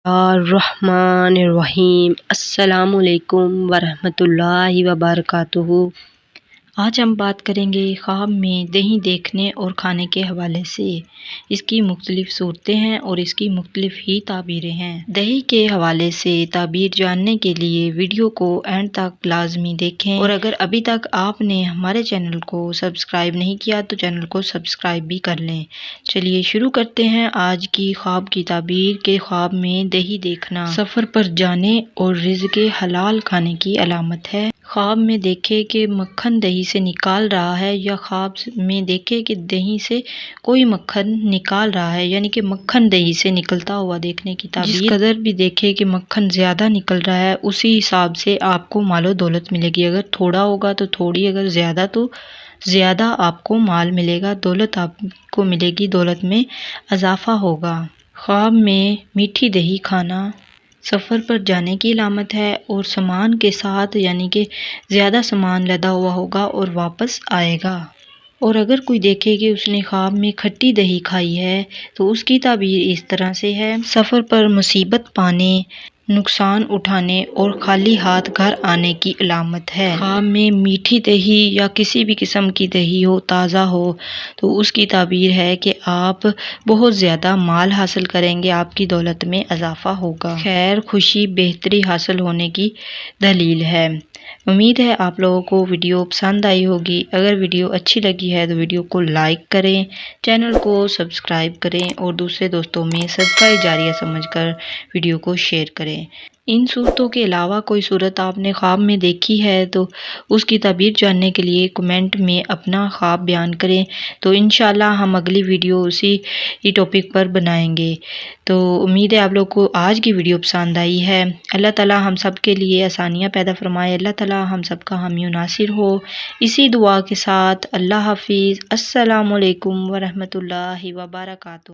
الرحمن الرحیم۔ السلام علیکم ورحمۃ اللہ وبرکاتہ۔ آج ہم بات کریں گے خواب میں دہی دیکھنے اور کھانے کے حوالے سے۔ اس کی مختلف صورتیں ہیں اور اس کی مختلف ہی تعبیریں ہیں۔ دہی کے حوالے سے تعبیر جاننے کے لیے ویڈیو کو اینڈ تک لازمی دیکھیں، اور اگر ابھی تک آپ نے ہمارے چینل کو سبسکرائب نہیں کیا تو چینل کو سبسکرائب بھی کر لیں۔ چلیے شروع کرتے ہیں آج کی خواب کی تعبیر کے خواب میں دہی دیکھنا سفر پر جانے اور رزق حلال کھانے کی علامت ہے۔ خواب میں دیکھے کہ مکھن دہی سے نکال رہا ہے، یا خواب میں دیکھے کہ دہی سے کوئی مکھن نکال رہا ہے، یعنی کہ مکھن دہی سے نکلتا ہوا دیکھنے کی تعبیر۔ جس قدر بھی دیکھے کہ مکھن زیادہ نکل رہا ہے اسی حساب سے آپ کو مال و دولت ملے گی۔ اگر تھوڑا ہوگا تو تھوڑی، اگر زیادہ تو زیادہ آپ کو مال ملے گا، دولت آپ کو ملے گی، دولت میں اضافہ ہوگا۔ خواب میں میٹھی دہی کھانا سفر پر جانے کی علامت ہے، اور سامان کے ساتھ، یعنی کہ زیادہ سامان لدا ہوا ہوگا اور واپس آئے گا۔ اور اگر کوئی دیکھے کہ اس نے خواب میں کھٹی دہی کھائی ہے تو اس کی تعبیر اس طرح سے ہے: سفر پر مصیبت پانے، نقصان اٹھانے اور خالی ہاتھ گھر آنے کی علامت ہے۔ خواب میں میٹھی دہی یا کسی بھی قسم کی دہی ہو، تازہ ہو، تو اس کی تعبیر ہے کہ آپ بہت زیادہ مال حاصل کریں گے، آپ کی دولت میں اضافہ ہوگا، خیر، خوشی، بہتری حاصل ہونے کی دلیل ہے۔ امید ہے آپ لوگوں کو ویڈیو پسند آئی ہوگی۔ اگر ویڈیو اچھی لگی ہے تو ویڈیو کو لائک کریں، چینل کو سبسکرائب کریں اور دوسرے دوستوں میں صدقہ جاریہ سمجھ کر ویڈیو کو شیئر کریں۔ ان صورتوں کے علاوہ کوئی صورت آپ نے خواب میں دیکھی ہے تو اس کی تعبیر جاننے کے لیے کمنٹ میں اپنا خواب بیان کریں، تو انشاءاللہ ہم اگلی ویڈیو اسی ٹاپک پر بنائیں گے۔ تو امید ہے آپ لوگوں کو آج کی ویڈیو پسند آئی ہے۔ اللہ تعالیٰ ہم سب کے لیے آسانیاں پیدا فرمائے، اللہ تعالیٰ ہم سب کا حامی و ناصر ہو۔ اسی دعا کے ساتھ اللہ حافظ۔ السلام علیکم ورحمۃ اللہ وبرکاتہ۔